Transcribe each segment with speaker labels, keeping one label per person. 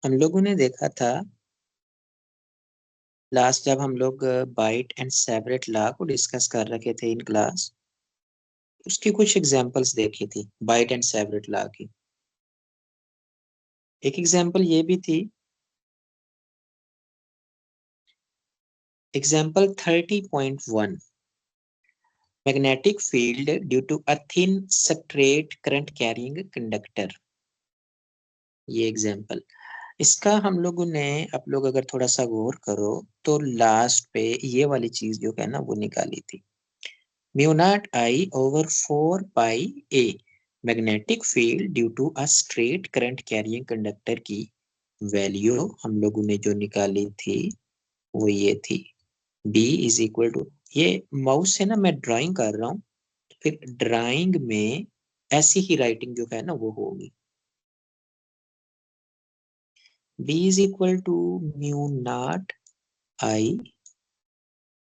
Speaker 1: हम लोगों ने देखा था लास्ट जब हम लोग बाइट एंड सेवरेट लॉ को डिस्कस कर रखे थे इन क्लास, उसकी कुछ एग्जांपल्स देखी थी बाइट एंड सेवरेट लॉ की। एक एग्जांपल ये भी थी, example 30.1, magnetic field due to a thin straight current carrying conductor. ये एग्जांपल, इसका हम लोगों ने, आप लोग अगर थोड़ा सा गौर करो तो लास्ट पे ये वाली चीज जो है ना वो निकाली थी, mu naught I over 4 pi A, magnetic field due to a straight current carrying conductor की वैल्यू हम लोगों ने जो निकाली थी वो ये थी, B इज इक्वल टू, ये माउस से ना मैं ड्राइंग कर रहा हूँ, फिर ड्राइंग में ऐसी ही राइटिंग जो है ना वो होगी। B is equal to mu naught I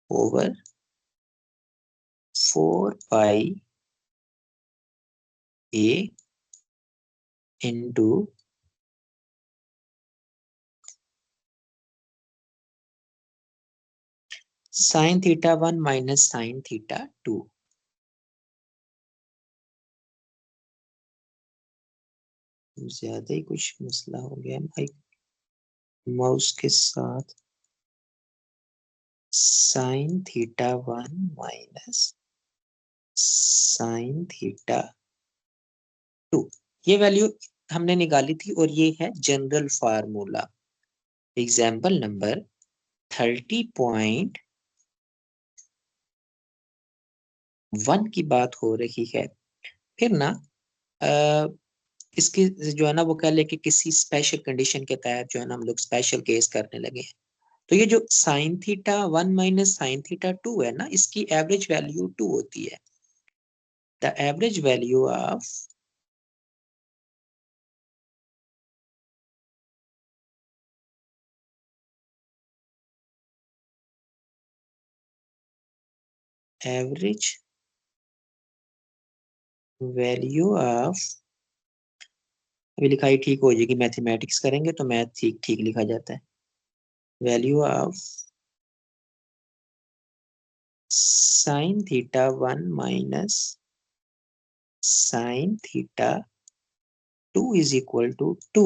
Speaker 1: over 4 pi A into sine theta 1 minus sine theta 2। ज्यादा ही कुछ मसला हो गया माइक माउस के साथ। Sign theta 1 minus sine theta 2, ये वैल्यू हमने निकाली थी और ये है जनरल फार्मूला। एग्जाम्पल नंबर 30.1 की बात हो रही है। फिर ना इसकी जो है ना वो कह ले कि किसी स्पेशल कंडीशन के तहत जो है ना हम लोग स्पेशल केस करने लगे हैं। तो ये जो sign theta 1 minus sine theta 2 है ना, इसकी एवरेज वैल्यू 2 होती है। The average value of average value of, अभी लिखाई ठीक हो जाएगी, मैथमेटिक्स करेंगे तो मैथ ठीक ठीक लिखा जाता है। Value of sine theta 1 minus sine theta 2 is equal to 2।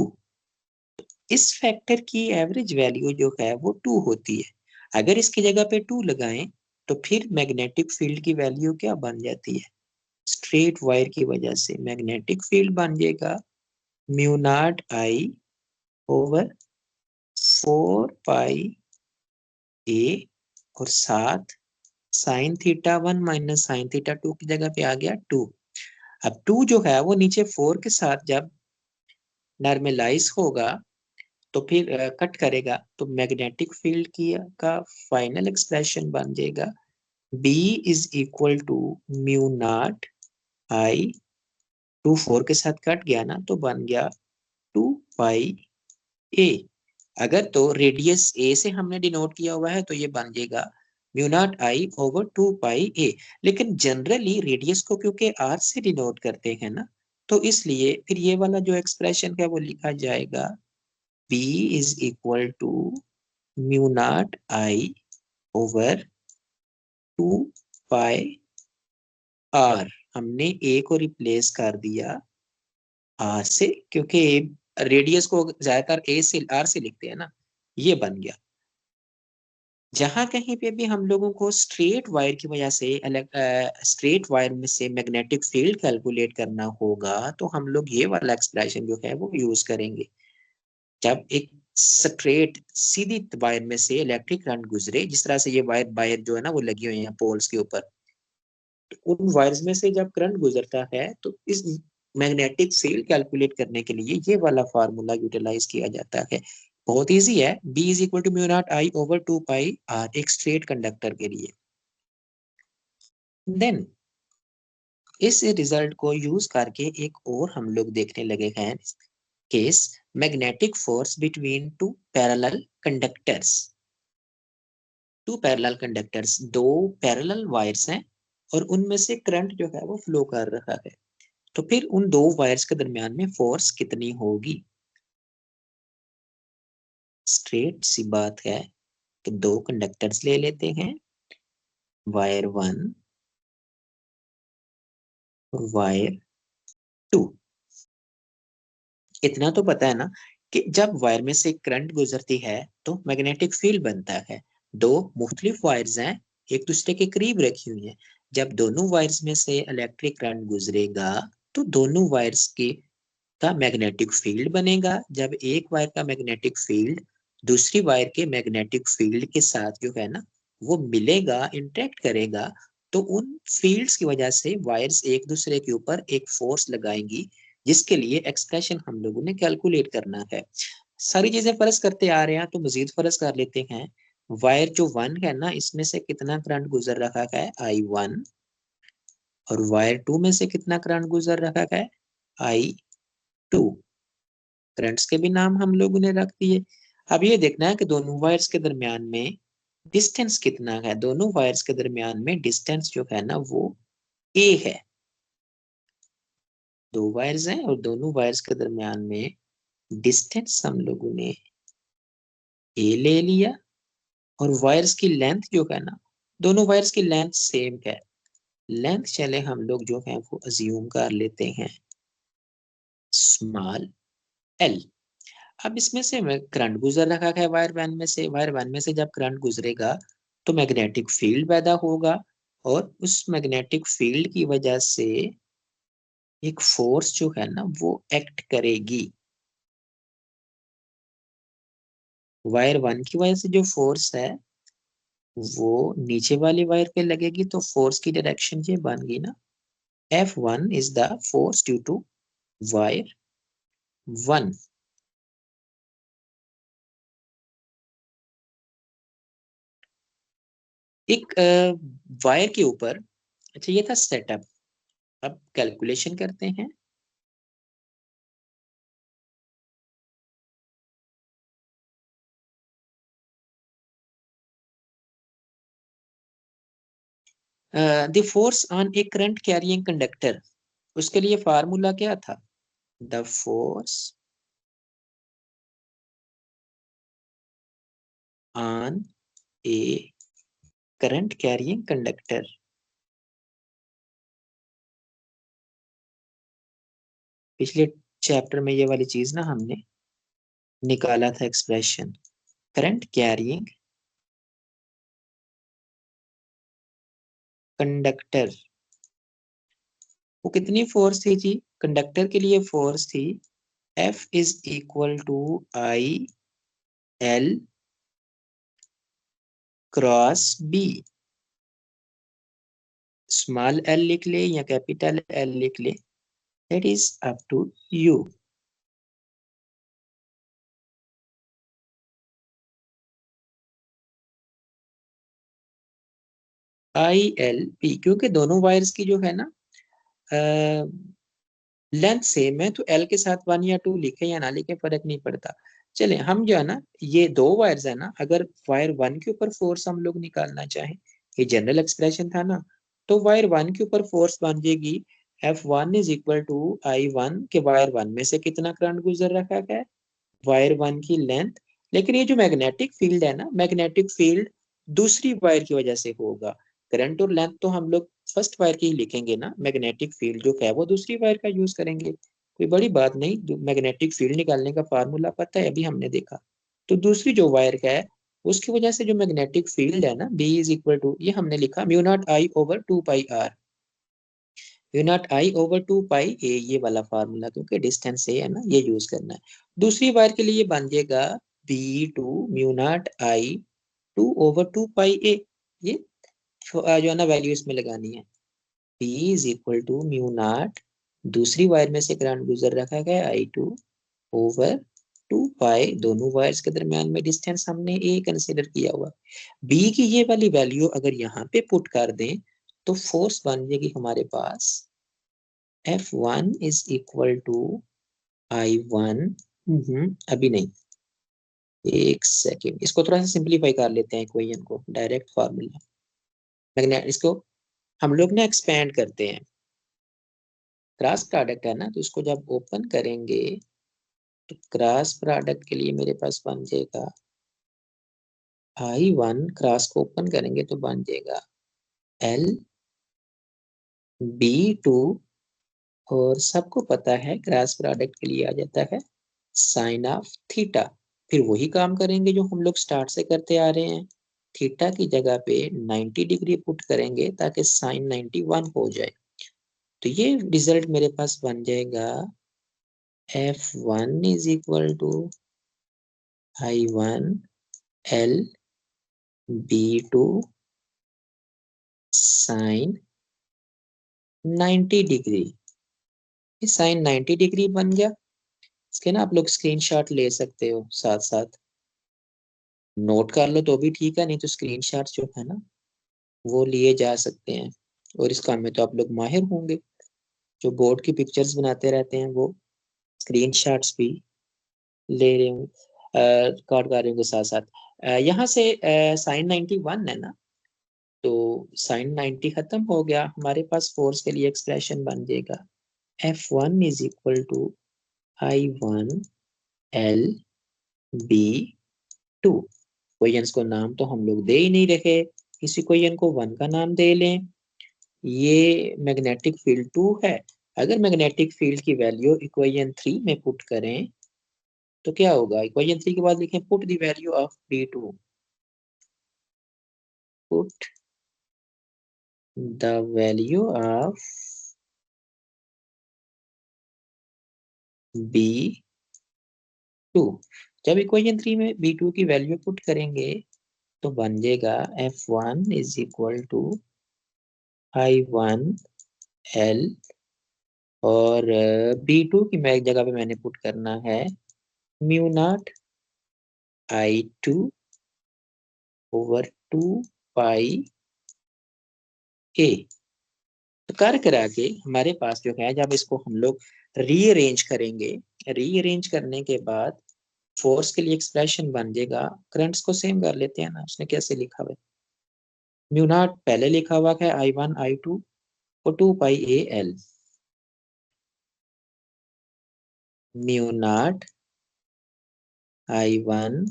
Speaker 1: इस फैक्टर की एवरेज वैल्यू जो है वो 2 होती है। अगर इसकी जगह पे 2 लगाएं तो फिर मैग्नेटिक फील्ड की वैल्यू क्या बन जाती है, स्ट्रेट वायर की वजह से मैग्नेटिक फील्ड बन जाएगा mu naught I over 4 pi ए और साथ sign theta 1 minus sine theta 2 की जगह पे आ गया 2। अब 2 जो है वो नीचे 4 के साथ जब नॉर्मलाइज होगा तो फिर कट करेगा तो मैग्नेटिक फील्ड की का फाइनल एक्सप्रेशन बन जाएगा B is equal to mu naught I, 2 4 के साथ कट गया ना तो बन गया 2 पाई ए। अगर तो रेडियस ए से हमने डिनोट किया हुआ है तो ये बन जाएगा mu naught I over 2 pi ए। लेकिन जनरली रेडियस को क्योंकि आर से डिनोट करते हैं ना, तो इसलिए फिर ये वाला जो एक्सप्रेशन है वो लिखा जाएगा B is equal to mu naught I over 2 pi R. हमने ए को रिप्लेस कर दिया आर से, क्योंकि रेडियस को ज्यादातर ए से आर से लिखते हैं ना, ये बन गया। जहां कहीं पे भी हम लोगों को स्ट्रेट वायर की वजह से स्ट्रेट वायर में से मैग्नेटिक फील्ड कैलकुलेट करना होगा तो हम लोग ये वाला एक्सप्रेशन जो है वो यूज करेंगे। जब एक स्ट्रेट सीधी वायर में से इलेक्ट्रिक करंट गुजरे, जिस तरह से ये वायर वायर जो है ना वो लगी हुई है पोल्स के ऊपर, तो उन वायर्स में से जब करंट गुजरता है तो इस मैग्नेटिक फील्ड कैलकुलेट करने के लिए ये वाला फार्मूला यूटिलाइज किया जाता है। बहुत इजी है, B is equal to mu naught I over 2 pi R एक स्ट्रेट कंडक्टर के लिए। देन इस रिजल्ट को यूज करके एक और हम लोग देखने लगे हैं case, magnetic force between two parallel conductors. Two parallel conductors, दो पैरेलल वायर्स हैं और उनमें से करंट जो है वो फ्लो कर रहा है, तो फिर उन दो वायर्स के दरमियान में फोर्स कितनी होगी। स्ट्रेट सी बात है कि दो कंडक्टर्स ले लेते हैं, वायर 1 और वायर 2। इतना तो पता है ना कि जब वायर में से करंट गुजरती है तो मैग्नेटिक फील्ड बनता है। दो मुख्तलिफ वायर्स हैं, एक दूसरे के करीब रखी हुई हैं। जब दोनों वायर्स में से इलेक्ट्रिक करंट गुजरेगा तो दोनों वायर्स की का मैग्नेटिक फील्ड बनेगा। जब एक वायर का मैग्नेटिक फील्ड दूसरी वायर के मैग्नेटिक फील्ड के साथ जो है ना वो मिलेगा, इंटरेक्ट करेगा, तो उन फील्ड्स की वजह से वायर्स एक दूसरे के ऊपर एक फोर्स लगाएंगी, जिसके लिए एक्सप्रेशन हम लोगों ने कैलकुलेट करना है। सारी चीजें फर्ज करते आ रहे हैं तो मजीद फर्ज कर लेते हैं। वायर जो 1 है ना, इसमें से कितना करंट गुजर रखा है, I1। और वायर 2 में से कितना करंट गुजर रखा है, I2। करंट्स के भी नाम हम लोगों ने रख दिए। अब ये देखना है कि दोनों वायर्स के दरमियान में डिस्टेंस कितना है। दोनों वायर्स के दरमियान में डिस्टेंस जो है ना वो a है। दो वायर्स हैं और दोनों वायर्स के दरमियान में डिस्टेंस हम लोगों ने a ले लिया। और वायर्स की लेंथ जो है ना, दोनों वायर्स की लेंथ सेम है। लेंथ चले हम लोग जो है वो अज्यूम कर लेते हैं स्मॉल l। अब इसमें से करंट गुजर रखा है वायर वन में से। वायर वन में से जब करंट गुजरेगा तो मैग्नेटिक फील्ड पैदा होगा, और उस मैग्नेटिक फील्ड की वजह से एक फोर्स जो है ना वो एक्ट करेगी। वायर वन की वजह से जो फोर्स है वो नीचे वाली वायर पे लगेगी, तो फोर्स की डायरेक्शन ये बन गई ना, F1 is the force due to wire 1। एक वायर के ऊपर, अच्छा ये था सेटअप। अब कैलकुलेशन करते हैं। The force on a current carrying conductor, उसके लिए फार्मूला क्या था, the force on a current carrying conductor. पिछले चैप्टर में ये वाली चीज ना हमने निकाला था एक्सप्रेशन। करंट कैरिंग कंडक्टर, वो कितनी फोर्स थी जी, कंडक्टर के लिए फोर्स थी F is equal to I L cross B। Small l लिख ले या कैपिटल L लिख ले, that is up to you. ILP, क्योंकि दोनों वायर्स की जो है ना लेंथ सेम है, तो L के साथ 1 या 2 लिखे या ना लिखे फर्क नहीं पड़ता। चले हम जो है ना, ये दो वायर्स है ना, अगर वायर 1 के ऊपर फोर्स हम लोग निकालना चाहें, ये जनरल एक्सप्रेशन था ना, तो वायर 1 के ऊपर फोर्स बन जाएगी F1 is equal to I1 के वायर 1 में से कितना करंट गुजर रखा है, वायर 1 की लेंथ। लेकिन ये जो मैग्नेटिक फील्ड है ना, मैग्नेटिक फील्ड दूसरी वायर की वजह से होगा। करंट और लेंथ तो हम लोग फर्स्ट वायर की ही लिखेंगे ना, मैग्नेटिक फील्ड जो है वो दूसरी वायर का यूज करेंगे। कोई बड़ी बात नहीं, मैग्नेटिक फील्ड निकालने का फार्मूला पता है, अभी हमने देखा। तो दूसरी जो वायर का है उसकी वजह से जो मैग्नेटिक फील्ड है ना, B इज इक्वल टू, ये हमने लिखा mu naught I over 2 pi R। You not I over 2 pi A, ये वाला फार्मूला, क्योंकि डिस्टेंस ए है ना, ये यूज करना है। दूसरी बार के लिए बन जाएगा B2 mu naught I 2 over 2 pi A. ये जो है ना वैल्यू इसमें लगानी है। B is equal to mu naught, दूसरी वायर में से करंट गुजर रखा है I2 ओवर 2 पाई, दोनों वायर्स के दरमियान में डिस्टेंस हमने ए कंसिडर किया हुआ। B की ये वाली वैल्यू अगर यहाँ पे पुट कर दें तो फोर्स बन जाएगी हमारे पास F1 is equal to I1। अभी नहीं, एक सेकेंड, इसको थोड़ा सा सिंप्लीफाई कर लेते हैं इक्वेशन को, डायरेक्ट फार्मूला। मैग्नेट इसको हम लोग ना एक्सपेंड करते हैं, क्रॉस प्रोडक्ट है ना, तो इसको जब ओपन करेंगे तो क्रॉस प्रोडक्ट के लिए मेरे पास बन जाएगा I1, क्रॉस को ओपन करेंगे तो बन जाएगा LB2, और सबको पता है क्रॉस प्रोडक्ट के लिए आ जाता है साइन ऑफ थीटा। फिर वही काम करेंगे जो हम लोग स्टार्ट से करते आ रहे हैं, थीटा की जगह पे 90 डिग्री पुट करेंगे ताकि साइन 91 हो जाए। तो ये रिजल्ट मेरे पास बन जाएगा F1 is equal to I1 LB2 sine 90 degree. ये साइन 90 डिग्री बन गया। इसके ना आप लोग स्क्रीनशॉट ले सकते हो, साथ साथ नोट कर लो तो भी ठीक है, नहीं तो स्क्रीनशॉट जो है ना वो लिए जा सकते हैं। और इस काम में तो आप लोग माहिर होंगे, जो बोर्ड की पिक्चर्स बनाते रहते हैं वो स्क्रीनशॉट्स भी ले रहे होंगे, रिकॉर्ड कर रहे होंगे साथ साथ। यहाँ से साइन 91 है ना, तो साइन 90 खत्म हो गया, हमारे पास फोर्स के लिए एक्सप्रेशन बन जाएगा F1 is equal to I1 LB2। Questions को नाम तो हम लोग दे ही नहीं रखे, किसी क्वेश्चन को 1 का नाम दे लें। ये मैग्नेटिक फील्ड 2 है। अगर मैग्नेटिक फील्ड की वैल्यू इक्वेशन 3 में पुट करें तो क्या होगा, इक्वेशन 3 के बाद लिखें put the value of B2, put the value of B2। जब इक्वेशन 3 में B2 की वैल्यू पुट करेंगे तो बन जाएगा F1 is equal to I1 L, और B2 की मैं जगह पे मैंने पुट करना है mu naught I2 over 2 pi A। तो कर करा के हमारे पास जो है, जब इसको हम लोग रीअरेंज करेंगे, रीअरेंज करने के बाद फोर्स के लिए एक्सप्रेशन बन जाएगा। करंट्स को सेम कर लेते हैं ना, उसने कैसे लिखा हुआ है, म्यू नॉट पहले लिखा हुआ है I1 I2 और 2 pi A L, mu naught I1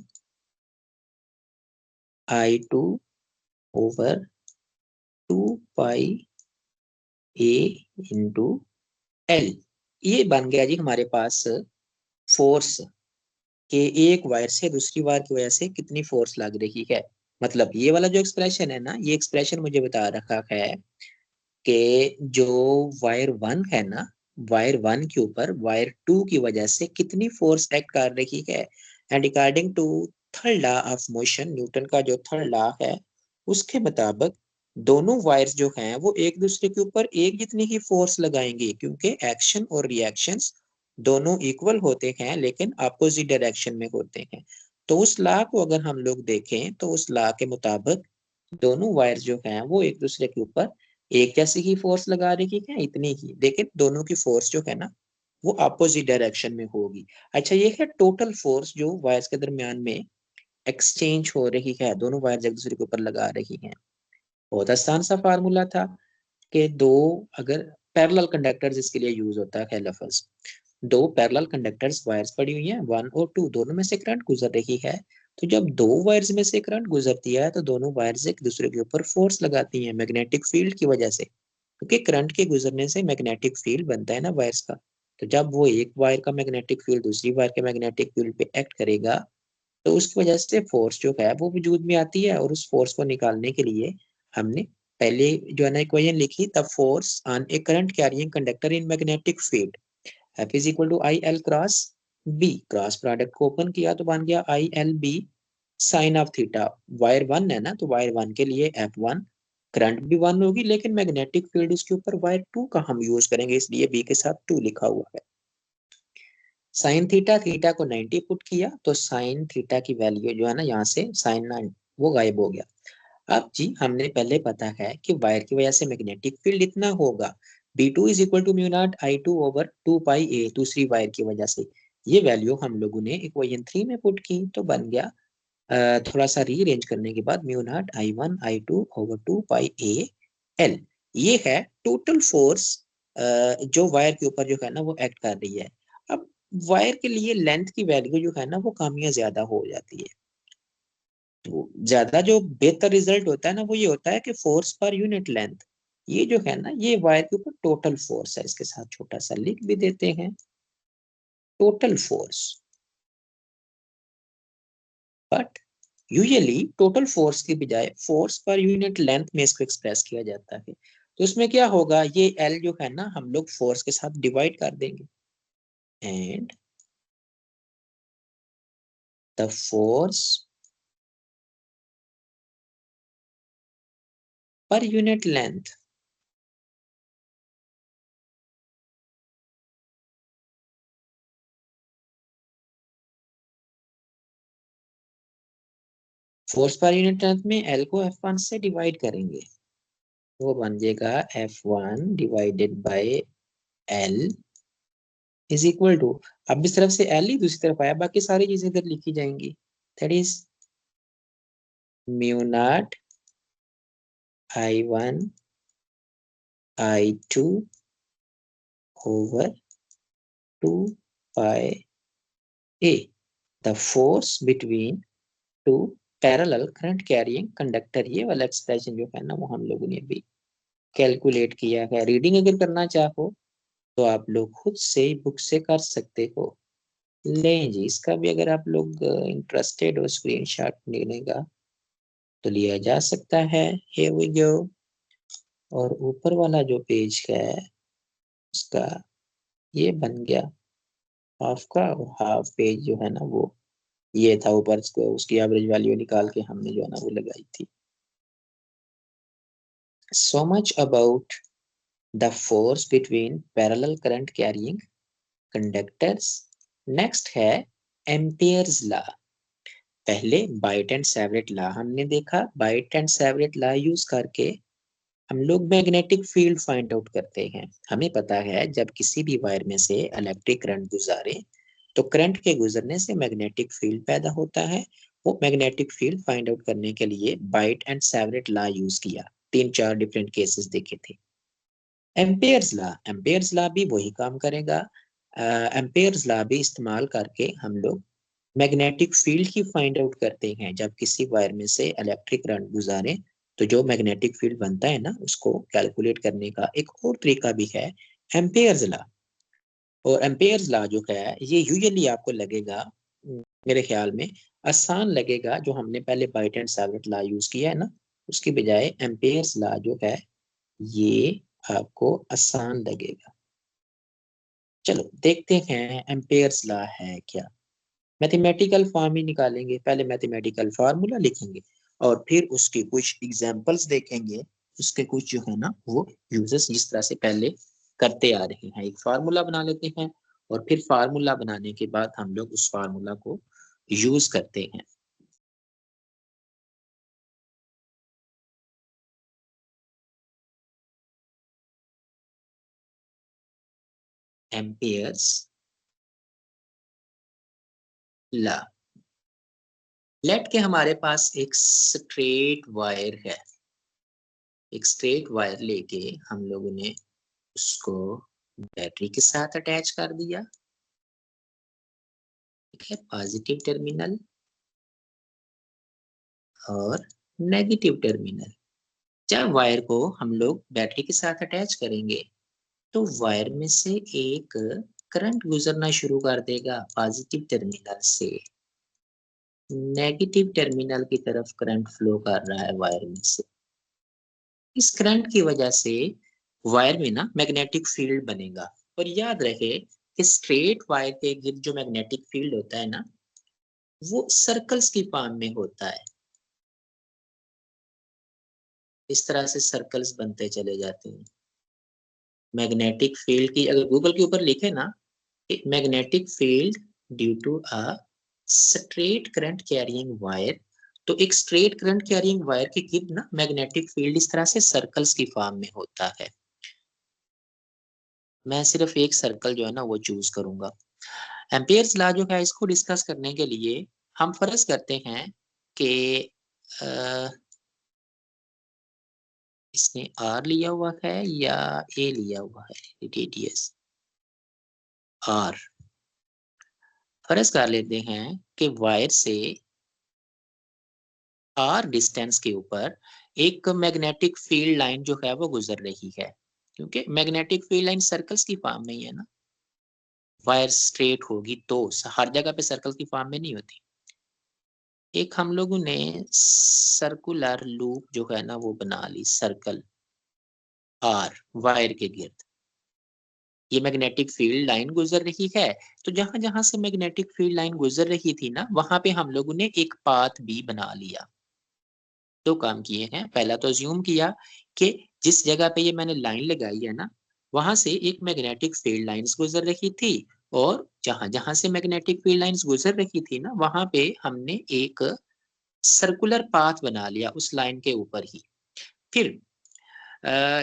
Speaker 1: I2 over 2 pi A into L। ये बन गया जी हमारे पास फोर्स कि एक वायर से दूसरी वायर की वजह से कितनी फोर्स लग रही है। मतलब ये वाला जो एक्सप्रेशन है ना, ये एक्सप्रेशन मुझे बता रखा है कि जो वायर 1 है ना, वायर 1 के ऊपर वायर 2 की वजह से कितनी फोर्स एक्ट कर रही है। And according to third law of motion, Newton का जो थर्ड लॉ है, उसके मुताबिक दोनों वायर्स जो हैं वो एक दूसरे के ऊपर एक जितनी ही फोर्स लगाएंगे, क्योंकि एक्शन और रिएक्शंस दोनों इक्वल होते हैं लेकिन अपोजिट डायरेक्शन में होते हैं। तो उस लॉ को अगर हम लोग देखें तो उस लॉ के मुताबिक दोनों वायर्स जो हैं वो एक दूसरे के ऊपर एक जैसी ही फोर्स लगा रही है, इतनी ही, लेकिन दोनों की फोर्स जो है ना वो अपोजिट डायरेक्शन में होगी। अच्छा, ये है टोटल फोर्स जो वायर्स के दरमियान में एक्सचेंज हो रही है, दोनों वायर्स एक दूसरे के ऊपर लगा रही हैं। बहुत आसान सा फार्मूला था कि दो, अगर पैरेलल कंडक्टर्स इसके लिए यूज होता है लफ्ज, दो पैरेलल कंडक्टर्स वायर्स पड़ी हुई हैं 1 और 2, दोनों में से करंट गुजर रही है। तो जब दो वायर्स में से करंट गुजरती है तो दोनों वायर्स एक दूसरे के ऊपर फोर्स लगाती हैं मैग्नेटिक फील्ड की वजह से, क्योंकि करंट के गुजरने से मैग्नेटिक फील्ड बनता है ना वायर्स का। तो जब वो एक वायर का मैग्नेटिक फील्ड दूसरी वायर के मैग्नेटिक फील्ड पे एक्ट करेगा तो उसकी वजह से फोर्स जो है वो वजूद में आती है, और उस फोर्स को निकालने के लिए हमने पहले जो है ना इक्वेशन लिखी, the force on a current carrying conductor in magnetic field F is equal to I L cross B. Cross product को ओपन किया तो बन गया I L B sine of theta. Wire 1 है ना, तो वायर 1 के लिए F1, करंट भी 1 होगी लेकिन मैग्नेटिक फील्ड उसके ऊपर वायर 2 का हम यूज करेंगे, इसलिए बी के साथ 2 लिखा हुआ है। साइन थीटा, थीटा को 90 पुट किया तो साइन थीटा की वैल्यू जो है ना, यहाँ से साइन 9 वो गायब हो गया। अब जी हमने पहले पता है कि वायर की वजह से मैग्नेटिक फील्ड इतना होगा, B2 is equal to mu naught I2 over 2 pi A, दूसरी वायर की वजह से। ये वैल्यू हम लोगों ने इक्वेशन 3 में पुट की तो बन गया, थोड़ा सा रीअरेंज करने के बाद mu naught I1 I2 over 2 pi A L। ये है टोटल फोर्स जो वायर के ऊपर जो है ना वो एक्ट कर रही है। अब वायर के लिए लेंथ की वैल्यू जो है ना वो कम या ज्यादा हो जाती है। तो ज्यादा जो बेहतर रिजल्ट होता है ना वो ये होता है कि फोर्स पर यूनिट लेंथ, ये जो है ना ये वायर के ऊपर टोटल फोर्स है। इसके साथ छोटा सा लिख भी देते हैं, total force. But usually total force की बजाय फोर्स पर यूनिट लेंथ में इसको एक्सप्रेस किया जाता है। तो इसमें क्या होगा, ये एल जो है ना हम लोग फोर्स के साथ डिवाइड कर देंगे, and the force per unit length, force per unit length में एल को F1 से डिवाइड करेंगे, वो बन जाएगा F1 divided by L is equal to, अब इस तरफ से एल ही दूसरी तरफ आया, बाकी सारी चीजें इधर लिखी जाएंगी। That is mu naught I1 I2 over 2 pi A, the force between two parallel current carrying conductor. ये वाला एक्सप्रेशन जो है ना वो हम लोगों ने अभी कैलकुलेट किया है। रीडिंग अगर करना चाहो तो आप लोग खुद से बुक से कर सकते हो। लें जी, इसका भी अगर आप लोग इंटरेस्टेड हो स्क्रीनशॉट लेने का तो लिया जा सकता है। Here we go। और ऊपर वाला जो पेज है उसका ये बन गया हाफ का, और हाफ पेज जो है ना वो ये था ऊपर, उसकी एवरेज वैल्यू निकाल के हमने जो है ना वो लगाई थी। So much about the force between parallel current carrying conductors। Next है एम्पियर्स लॉ। पहले बाइट एंड सेवरेट लॉ हमने देखा। बाइट एंड सेवरेट लॉ यूज करके हम लोग मैग्नेटिक फील्ड फाइंड आउट करते हैं। हमें पता है जब किसी भी वायर में से इलेक्ट्रिक करंट गुजारे तो करंट के गुजरने से मैग्नेटिक फील्ड पैदा होता है। वो मैग्नेटिक फील्ड फाइंड आउट करने के लिए बाइट एंड सेवरेट लॉ यूज किया। 3-4 डिफरेंट केसेस देखे थे। एम्पेयर्स लॉ भी वही काम करेगा। एम्पेयर्स लॉ भी इस्तेमाल करके हम लोग मैग्नेटिक फील्ड की फाइंड आउट करते हैं। जब किसी वायर में से इलेक्ट्रिक करंट गुजारे तो जो मैग्नेटिक फील्ड बनता है ना उसको कैलकुलेट करने का एक और तरीका भी है, एम्पेयर्स लॉ। और एम्पेयर्स लॉ जो है ये यूजुअली आपको लगेगा, मेरे ख्याल में आसान लगेगा, जो हमने पहले बाइट एंड सेवरेट लॉ यूज किया है ना उसकी बजाय एम्पेयर्स लॉ जो है ये आपको आसान लगेगा। चलो देखते हैं एम्पेयर्स लॉ है क्या। मैथमेटिकल फॉर्म ही निकालेंगे, पहले मैथमेटिकल फार्मूला लिखेंगे और फिर उसके कुछ एग्जांपल्स देखेंगे। उसके कुछ जो है ना वो यूजेस जिस तरह से पहले करते आ रहे हैं। एक फार्मूला बना लेते हैं और फिर फार्मूला बनाने के बाद हम लोग उस फार्मूला को यूज करते हैं। Ampere's law. लेट के हमारे पास एक स्ट्रेट वायर है। एक स्ट्रेट वायर लेके हम लोगों ने उसको बैटरी के साथ अटैच कर दिया। ठीक है, पॉजिटिव टर्मिनल और नेगेटिव टर्मिनल। जब वायर को हम लोग बैटरी के साथ अटैच करेंगे तो वायर में से एक करंट गुजरना शुरू कर देगा पॉजिटिव टर्मिनल से। नेगेटिव टर्मिनल की तरफ करंट फ्लो कर रहा है वायर में से। इस करंट की वजह से वायर में ना मैग्नेटिक फील्ड बनेगा। और याद रहे कि स्ट्रेट वायर के गिर्द जो मैग्नेटिक फील्ड होता है ना वो सर्कल्स की फॉर्म में होता है। इस तरह से सर्कल्स बनते चले जाते हैं। मैग्नेटिक फील्ड की अगर गूगल के ऊपर लिखे ना, magnetic field due to a straight current carrying wire, तो एक स्ट्रेट करंट कैरिंग वायर के गिर्द ना मैग्नेटिक फील्ड इस तरह से सर्कल्स की फॉर्म में होता है। मैं सिर्फ एक सर्कल जो है ना वो चूज करूंगा। एम्पियर्स लॉ जो है इसको डिस्कस करने के लिए हम फर्ज करते हैं कि इसने आर लिया हुआ है या ए लिया हुआ है, रेडियस आर। फर्ज कर लेते हैं कि वायर से आर डिस्टेंस के ऊपर एक मैग्नेटिक फील्ड लाइन जो है वो गुजर रही है, क्योंकि मैग्नेटिक फील्ड लाइन सर्कल्स की फॉर्म में ही है ना। वायर स्ट्रेट होगी तो हर जगह पे सर्कल की फॉर्म में नहीं होती। एक हम लोगों ने सर्कुलर लूप जो है ना वो बना ली, सर्कल आर वायर के गिर्द। ये मैग्नेटिक फील्ड लाइन गुजर रही है, तो जहां जहां से मैग्नेटिक फील्ड लाइन गुजर रही थी ना, वहां पे हम लोगों ने एक पाथ भी बना लिया। दो काम किए हैं। पहला तो अज्यूम किया कि जिस जगह पे ये मैंने लाइन लगाई है ना, वहां से एक मैग्नेटिक फील्ड लाइंस गुजर रही थी, और जहां जहां से मैग्नेटिक फील्ड लाइंस गुजर रही थी ना, वहां पे हमने एक सर्कुलर पाथ बना लिया उस लाइन के ऊपर ही। फिर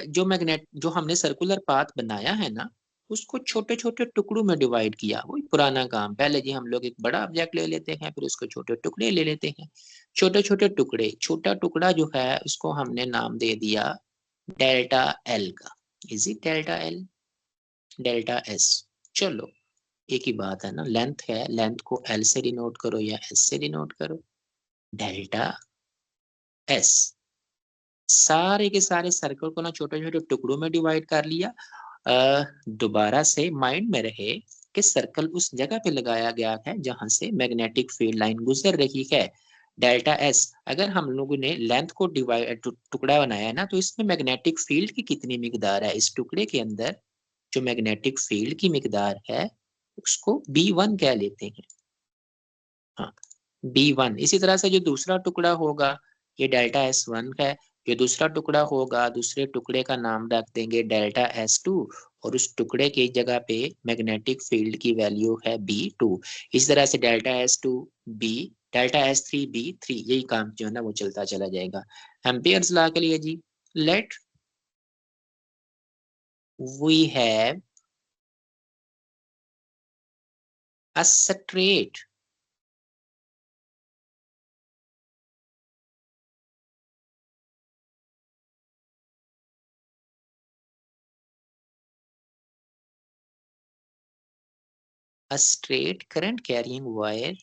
Speaker 1: जो हमने सर्कुलर पाथ बनाया है ना, उसको छोटे छोटे टुकड़ों में डिवाइड किया। वही पुराना काम, पहले जी हम लोग एक बड़ा ऑब्जेक्ट ले लेते हैं, फिर उसको छोटे टुकड़े ले लेते हैं। छोटे छोटे टुकड़े, छोटा टुकड़ा जो है उसको हमने नाम दे दिया डेल्टा एल का। Is it delta L, delta S. चलो एक ही बात है ना, लेंथ है, लेंथ को एल से डिनोट करो या एस से डिनोट करो। Delta S. सारे के सारे सर्कल को ना छोटे छोटे टुकड़ों में डिवाइड कर लिया। दोबारा से माइंड में रहे कि सर्कल उस जगह पे लगाया गया है जहां से मैग्नेटिक फील्ड लाइन गुजर रही है। डेल्टा एस, अगर हम लोगों ने लेंथ को डिवाइड टुकड़ा बनाया है ना, तो इसमें मैग्नेटिक फील्ड की कितनी मिकदार है, इस टुकड़े के अंदर जो मैग्नेटिक फील्ड की मिकदार है उसको B1 कह लेते हैं। हाँ, B1। इसी तरह से जो दूसरा टुकड़ा होगा, ये डेल्टा S1 है। जो दूसरा टुकड़ा होगा, दूसरे टुकड़े का नाम रख देंगे डेल्टा S2, और उस टुकड़े की जगह पे मैग्नेटिक फील्ड की वैल्यू है B2। इस तरह से delta S2 B, delta S3 B3, यही काम जो है ना वो चलता चला जाएगा। एम्पियर्स लॉ के लिए जी, let we have a straight a straight current carrying wire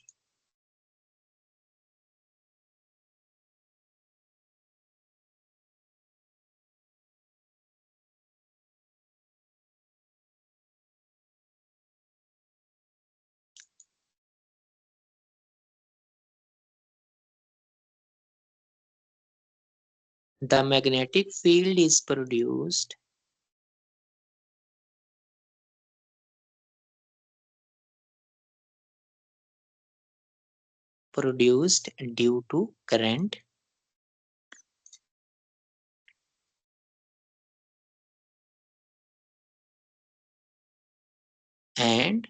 Speaker 1: the magnetic field is produced due to current and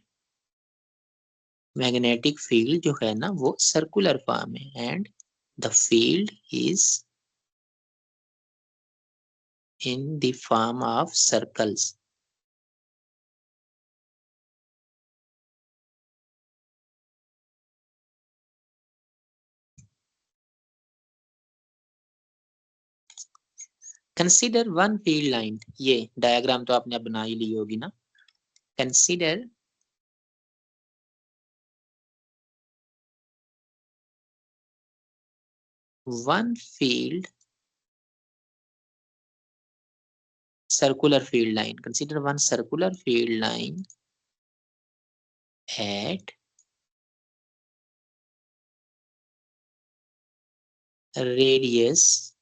Speaker 1: magnetic field जो है ना वो सर्कुलर फॉर्म है, and the field is in the form of circles. Consider one field line, ये diagram तो आपने बना ही ली होगी ना। Consider one field circular field line, consider one circular field line at radius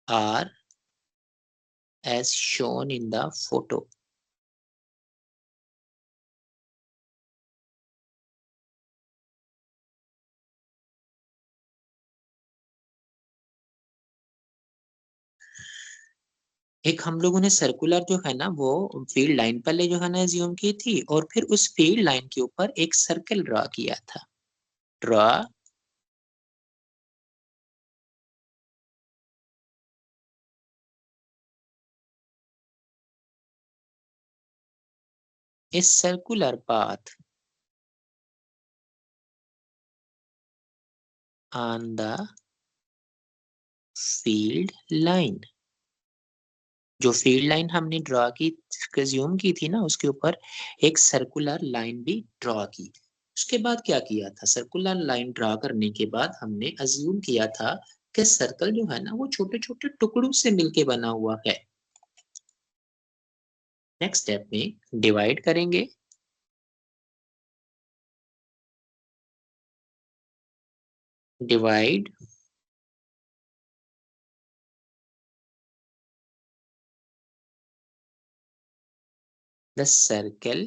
Speaker 1: r as shown in the photo। एक हम लोगों ने सर्कुलर जो है ना वो फील्ड लाइन पहले जो है ना एज्यूम की थी, और फिर उस फील्ड लाइन के ऊपर एक सर्कल ड्रॉ किया था। Draw a circular path on the field line. जो फील्ड लाइन हमने ड्रॉ की, एज्यूम की थी ना, उसके ऊपर एक सर्कुलर लाइन भी ड्रॉ की। उसके बाद क्या किया था, सर्कुलर लाइन ड्रा करने के बाद हमने अज्यूम किया था कि सर्कल जो है ना वो छोटे छोटे टुकड़ों से मिलके बना हुआ है। नेक्स्ट स्टेप में डिवाइड करेंगे, divide the circle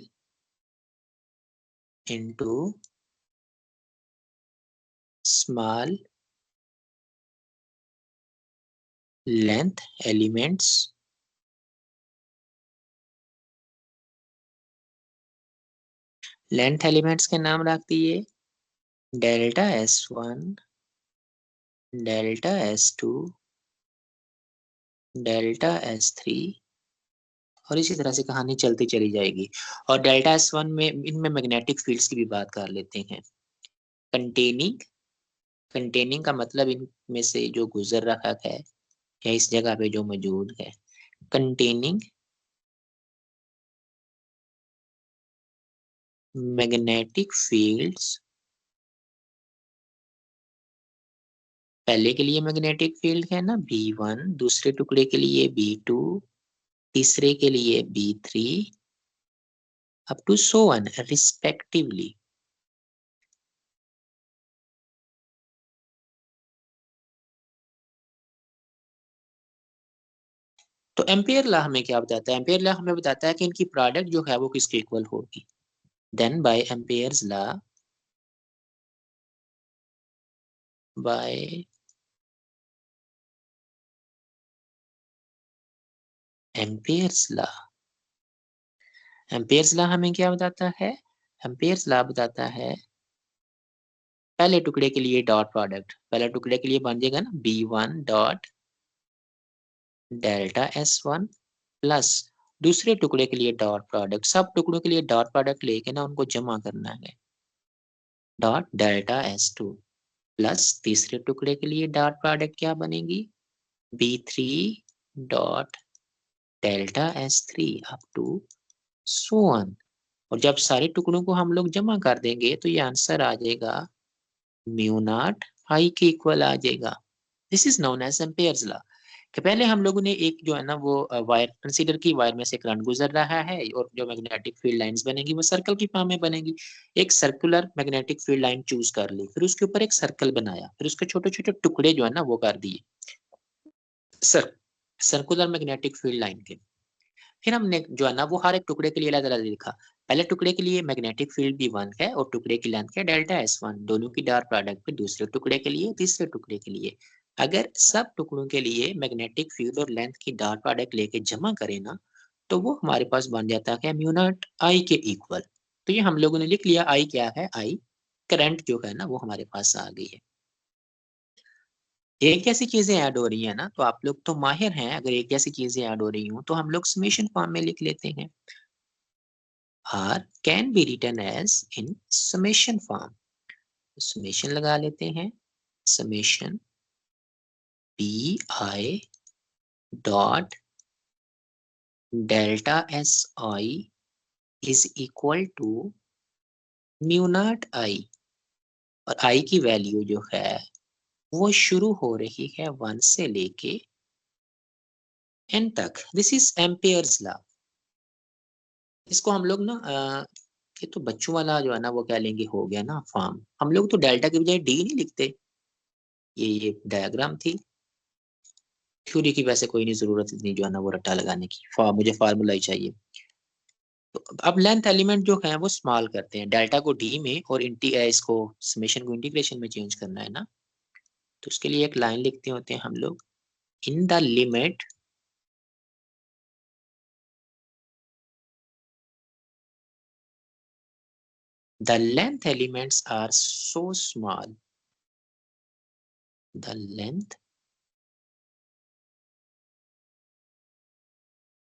Speaker 1: into small length elements length elements के नाम रख दिए delta S1, delta S2, delta S3 और इसी तरह से कहानी चलती चली जाएगी। और डेल्टा S1 में इनमें मैग्नेटिक फील्ड्स की भी बात कर लेते हैं। कंटेनिंग, कंटेनिंग का मतलब इनमें से जो गुजर रहा है या इस जगह पे जो मौजूद है, कंटेनिंग मैग्नेटिक फील्ड्स। पहले के लिए मैग्नेटिक फील्ड है ना B1, दूसरे टुकड़े के लिए B2, तीसरे के लिए B3 up to so on respectively. तो एम्पियर लॉ हमें क्या बताता है, एम्पियर लॉ हमें बताता है कि इनकी प्रोडक्ट जो है वो किसके इक्वल होगी। Then by ampere's law, by ampere's law, ampere's law हमें क्या बताता है, एम्पियर्स लॉ बताता है पहले टुकड़े के लिए डॉट प्रोडक्ट, पहले टुकड़े के लिए बन जाएगा ना B1 dot delta S1 plus दूसरे टुकड़े के लिए डॉट प्रोडक्ट, सब टुकड़ों के लिए डॉट प्रोडक्ट लेके ना उनको जमा करना है, डॉट डेल्टा S2 प्लस तीसरे टुकड़े के लिए डॉट प्रोडक्ट क्या बनेगी B3 dot delta S3 up to so on. और जब सारे टुकड़ों को हम लोग जमा कर देंगे तो ये आंसर आ जाएगा म्यू नॉट आई के इक्वल आ जाएगा। This is known as ampere's law. कि पहले हम लोगों ने एक जो है ना वो वायर कंसीडर की, वायर में से करंट गुजर रहा है और जो मैग्नेटिक फील्ड लाइंस बनेगी वो सर्कल की फॉर्म में बनेगी। एक circular magnetic field line choose कर ली, फिर उसके ऊपर एक सर्कल बनाया, फिर उसके छोटे छोटे टुकड़े जो है ना वो कर दिए sir circular magnetic field line के। फिर हमने जो है ना वो हर एक टुकड़े के लिए अलग अलग लिखा। पहले टुकड़े के लिए मैग्नेटिक फील्ड भी 1 है और टुकड़े की लेंथ है डेल्टा S1, दोनों की डॉट प्रोडक्ट पे दूसरे टुकड़े के लिए, तीसरे टुकड़े के लिए। अगर सब टुकड़ों के लिए मैग्नेटिक फील्ड और लेंथ की डॉट प्रोडक्ट लेके जमा करें ना तो वो हमारे पास बन जाता है म्यू नॉट आई के इक्वल। तो ये हम लोगों ने लिख लिया, आई क्या है, आई करंट जो है ना वो हमारे पास आ गई है। एक जैसी चीजें ऐड हो रही है ना तो आप लोग तो माहिर हैं, अगर एक जैसी चीजें ऐड हो रही हूँ तो हम लोग समेशन फॉर्म में लिख लेते हैं। R can be written as in summation form। summation लगा लेते हैं, summation bi dot delta si is equal to mu naught I. और आई की वैल्यू जो है वो शुरू हो रही है 1 से लेके n तक। This is Ampere's law. इसको हम लोग ना ये तो बच्चों वाला जो है ना वो क्या लेंगे, हो गया ना फॉर्म। हम लोग तो डेल्टा के बजाय डी नहीं लिखते, ये डायग्राम थी, थ्योरी की वैसे कोई नहीं जरूरत इतनी जो है ना वो रट्टा लगाने की, मुझे फार्मूला ही चाहिए। तो अब लेंथ एलिमेंट जो है वो स्मॉल करते हैं, डेल्टा को डी में और इसको समेशन को इंटीग्रेशन में चेंज करना है ना। तो उसके लिए एक लाइन लिखते होते हैं हम लोग, in the limit the length elements are so small, the length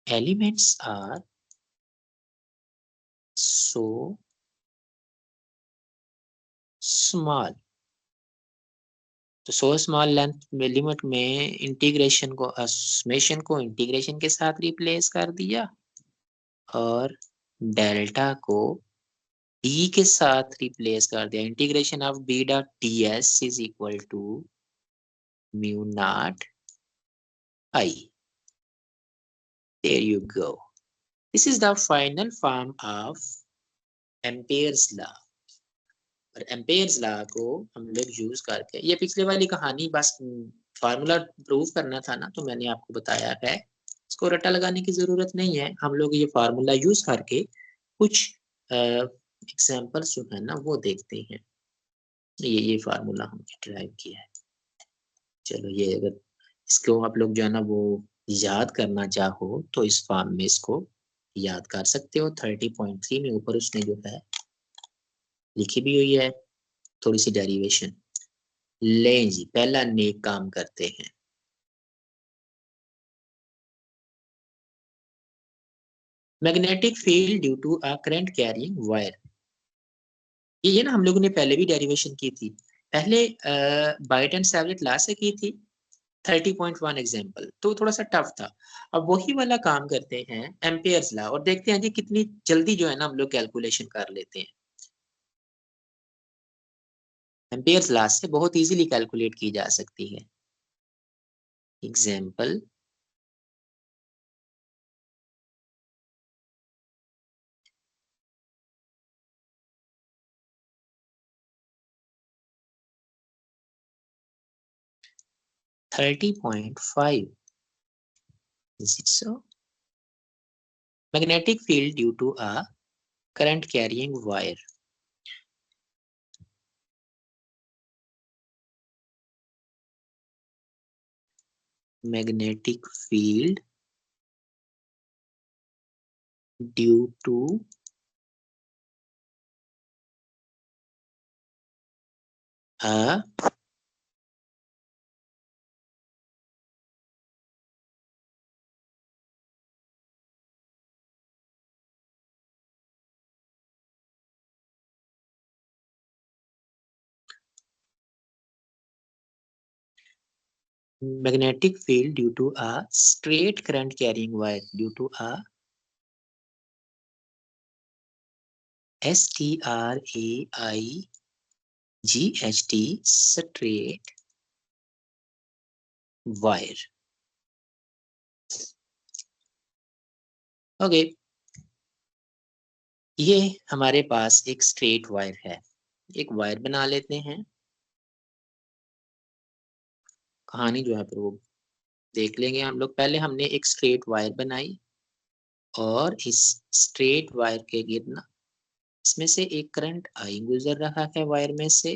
Speaker 1: elements are so small. तो सो स्मॉल लेंथ में लिमिट में इंटीग्रेशन को समेशन को इंटीग्रेशन के साथ रिप्लेस कर दिया और डेल्टा को डी के साथ रिप्लेस कर दिया, integration of B dot d s is equal to mu naught I. There you go. This is the final form of ampere's law. और एम्पेयर्स लॉ को हम लोग यूज करके, ये पिछले वाली कहानी बस फार्मूला प्रूव करना था ना, तो मैंने आपको बताया है, इसको रट्टा लगाने की जरूरत नहीं है. हम लोग ये फार्मूला यूज करके कुछ एग्जाम्पल्स जो है ना वो देखते हैं. ये फार्मूला हमने ड्राइव किया है. चलो ये अगर इसको आप लोग जो है ना वो याद करना चाहो तो इस फॉर्म में इसको याद कर सकते हो. 30.3 में ऊपर उसने जो है लिखी भी हुई है थोड़ी सी डेरिवेशन. लें जी, पहला नेक काम करते हैं. Magnetic field due to a current carrying wire. ये ना हम लोगों ने पहले भी डेरिवेशन की थी. पहले बाइट एंड सेवलेट ला से की थी 30.1 एग्जाम्पल, तो थोड़ा सा टफ था. अब वही वाला काम करते हैं एम्पेयर्स ला, और देखते हैं जी कितनी जल्दी जो है ना हम लोग कैलकुलेशन कर लेते हैं. एम्पेयर्स ला से बहुत इजीली कैलकुलेट की जा सकती है. Example 30.5. Is it so? Magnetic field due to a current carrying wire. Magnetic field due to a magnetic field due to a straight current carrying wire due to a STRAIGHT straight wire. Okay, ये हमारे पास एक straight wire है. एक wire बना लेते हैं. कहानी जो है फिर वो देख लेंगे हम लोग. पहले हमने एक स्ट्रेट वायर बनाई और इस स्ट्रेट वायर के गिरना इसमें से एक करंट आई गुजर रहा है वायर में से.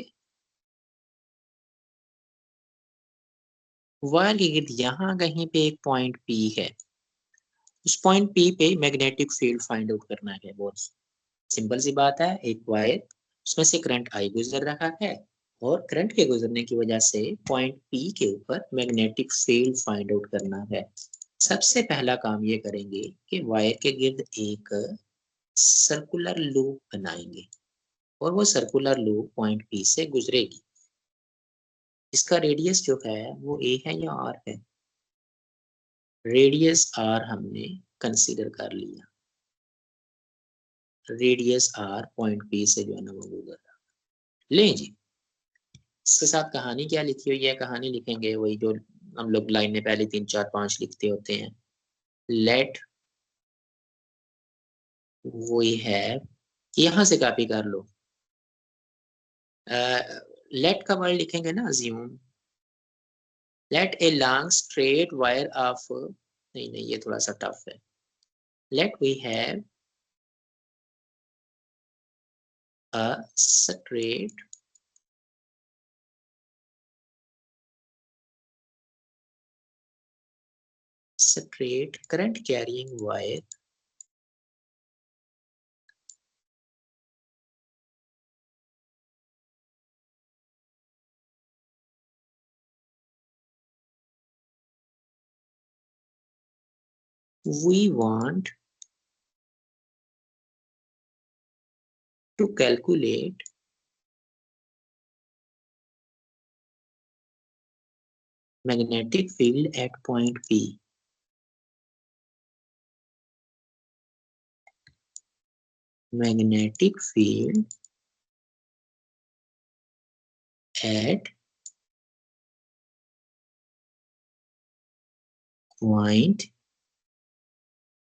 Speaker 1: वायर के गिर्द यहाँ कहीं पे एक पॉइंट पी है. उस पॉइंट पी पे मैग्नेटिक फील्ड फाइंड आउट करना है. बहुत सिंपल सी बात है. एक वायर उसमें से करंट आई गुजर रहा है और करंट के गुजरने की वजह से पॉइंट पी के ऊपर मैग्नेटिक फील्ड फाइंड आउट करना है. सबसे पहला काम ये करेंगे कि वायर के गिर्द एक सर्कुलर लूप बनाएंगे और वो सर्कुलर लूप पॉइंट पी से गुजरेगी. इसका रेडियस जो है वो ए है या आर है. रेडियस आर हमने कंसीडर कर लिया. रेडियस आर पॉइंट पी से जो है ना वो गुजर रहा. लें जी, इसके साथ कहानी क्या लिखी हुई है. कहानी लिखेंगे वही जो हम लोग लाइन में पहले 3 4 5 लिखते होते हैं. लेट, वही है, यहाँ से कॉपी कर लो. लेट का वर्ड लिखेंगे ना assume. Let a long straight wire of, नहीं नहीं ये थोड़ा सा टफ है. Let we have a straight current carrying wire we want to calculate magnetic field at point P. Magnetic field at point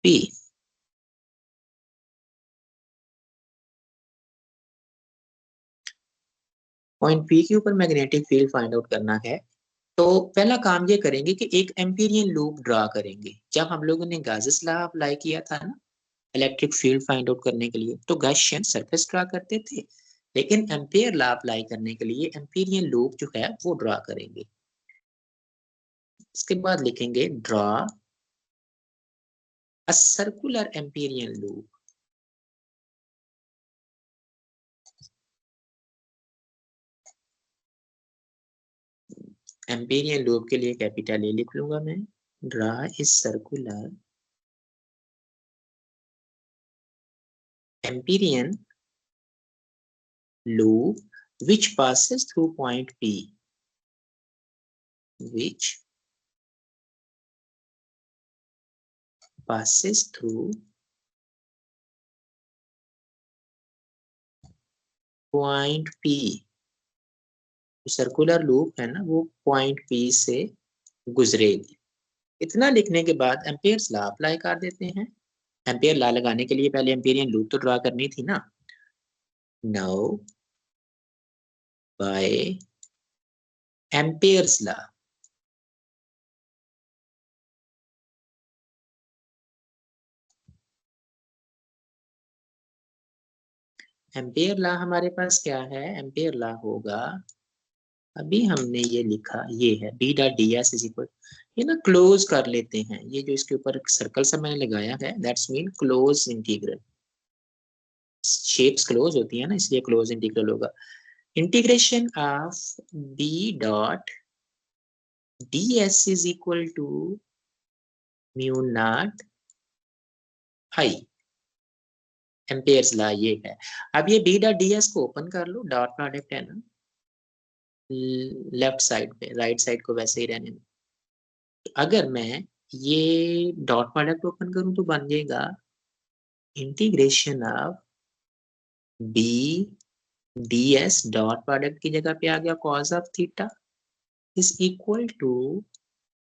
Speaker 1: P। Point P के ऊपर magnetic field find out करना है। तो पहला काम ये करेंगे कि एक एम्पीरियन लूप ड्रा करेंगे। जब हम लोगों ने गाउस लॉ अप्लाई किया था ना इलेक्ट्रिक फील्ड फाइंड आउट करने के लिए, तो गॉसियन सरफेस ड्रा करते थे, लेकिन एम्पियर लॉ अप्लाई करने के लिए एम्पीरियन लूप जो है वो ड्रा करेंगे। इसके बाद लिखेंगे draw a circular Amperian loop. Amperian loop के लिए कैपिटल ए लिख लूंगा मैं। Draw is circular empyrean loop which passes through point P, which passes through point P। Circular loop है ना वो पॉइंट P से गुजरेगी। इतना लिखने के बाद एम्पियर्स लॉ अप्लाई कर देते हैं। एम्पियर लॉ लगाने के लिए पहले एम्पिरियन लूप तो ड्रा करनी थी ना। Now by ampere's law ampere law हमारे पास क्या है? एम्पियर लॉ होगा, अभी हमने ये लिखा, ये है B dot d s is equal, ये ना क्लोज कर लेते हैं। ये जो इसके ऊपर सर्कल सा मैंने लगाया है that's mean close integral. Shapes close होती है ना, इसलिए क्लोज इंटीग्रल होगा। Integration of B dot d s is equal to mu naught I. Ampere's law ये है। अब ये बी डॉट डी एस को ओपन कर लो, डॉट प्रोडक्ट है ना लेफ्ट साइड पे, राइट साइड को वैसे ही रहने दो। अगर मैं ये डॉट प्रोडक्ट ओपन करूं तो बन जाएगा integration of B D S, dot product की जगह पे आ गया cos of theta is equal to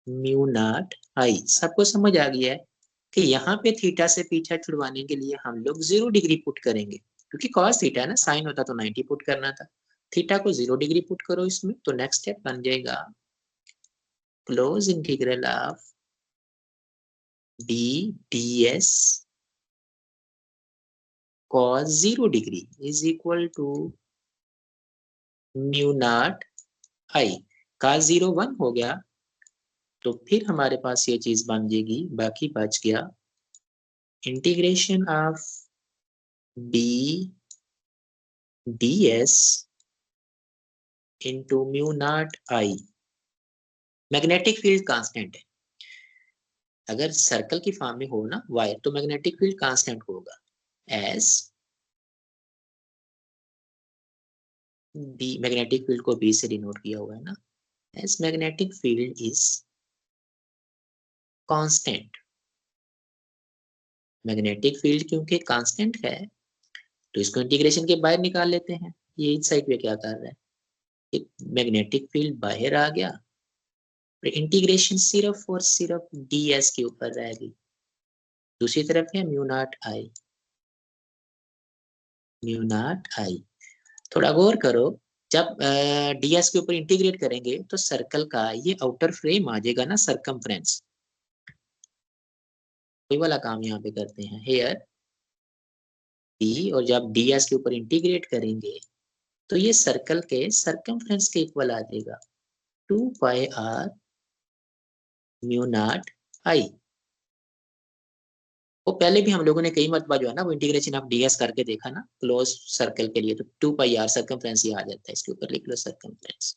Speaker 1: mu naught I. सबको समझ आ गया है कि यहाँ पे थीटा से पीछा छुड़वाने के लिए हम लोग 0 डिग्री पुट करेंगे, क्योंकि कॉस थीटा है ना, साइन होता तो 90 पुट करना था। थीटा को 0 डिग्री पुट करो इसमें, तो नेक्स्ट स्टेप बन जाएगा close integral of B D s cos 0 degree is equal to mu naught I. cos 0 1 हो गया, तो फिर हमारे पास ये चीज बन जाएगी, बाकी बच गया integration of B D s into mu naught I. Magnetic field constant है, अगर सर्कल की फॉर्म में हो ना वायर तो मैग्नेटिक फील्ड कांस्टेंट होगा एस बी। मैग्नेटिक फील्ड को बी से डिनोट किया हुआ है ना, S magnetic field is constant. Magnetic field क्योंकि कांस्टेंट है तो इसको इंटीग्रेशन के बाहर निकाल लेते हैं। ये इस साइड पे क्या कर रहा है, एक मैग्नेटिक फील्ड बाहर आ गया, इंटीग्रेशन सिर्फ और सिर्फ डी एस के ऊपर रहेगी। दूसरी तरफ है म्यू नॉट आई, म्यू नॉट आई। थोड़ा गौर करो, जब डी एस के ऊपर इंटीग्रेट करेंगे तो सर्कल का ये आउटर फ्रेम आ जाएगा ना, सरकमफ्रेंस। वही वाला काम यहाँ पे करते हैं हेयर डी, और जब डी एस के ऊपर इंटीग्रेट करेंगे तो ये सर्कल के सरकमफ्रेंस के इक्वल आ जाएगा 2 पाई आर म्यू नॉट आई। वो पहले भी हम लोगों ने कई मरतबा जो है ना वो इंटीग्रेशन ऑफ डीएस करके देखा ना क्लोज सर्कल के लिए, तो 2 पाई आर सर्कमफ्रेंस ही आ जाता है। इसके ऊपर लिख लो सर्कमफ्रेंस।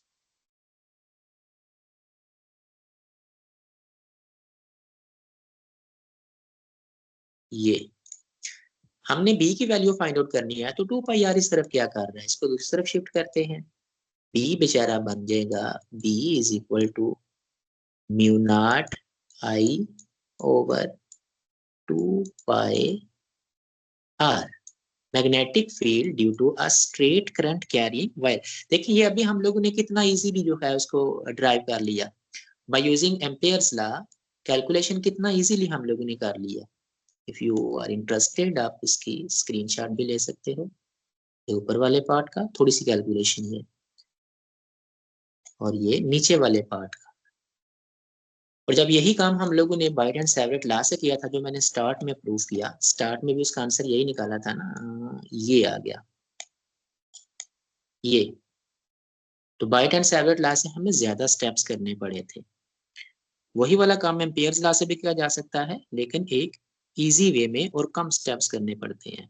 Speaker 1: ये हमने बी की वैल्यू फाइंड आउट करनी है, तो 2 पाई आर इस तरफ क्या कर रहा है, इसको दूसरी तरफ शिफ्ट करते हैं। बी बेचारा बन जाएगा B is equal to mu naught I over 2 pi R. Magnetic field due to a straight current carrying wire. देखिए ये अभी हम लोगों ने कितना इजीली जो है उसको ड्राइव कर लिया by using Ampere's law. Calculation कितना इजीली हम लोगों ने कर लिया। इफ यू आर इंटरेस्टेड आप इसकी स्क्रीनशॉट भी ले सकते हो। ये ऊपर वाले पार्ट का थोड़ी सी कैलकुलेशन है और ये नीचे वाले पार्ट का। और जब यही काम हम लोगों ने बाइट एंड सेवरेट लॉ से किया था, जो मैंने स्टार्ट में प्रूव किया, स्टार्ट में भी उसका आंसर यही निकाला था ना, ये आ गया ये। तो बाइट एंड सेवरेट लॉ से हमें ज्यादा स्टेप्स करने पड़े थे। वही वाला काम एम्पियर्स लॉ से भी किया जा सकता है, लेकिन एक इजी वे में और कम स्टेप्स करने पड़ते हैं।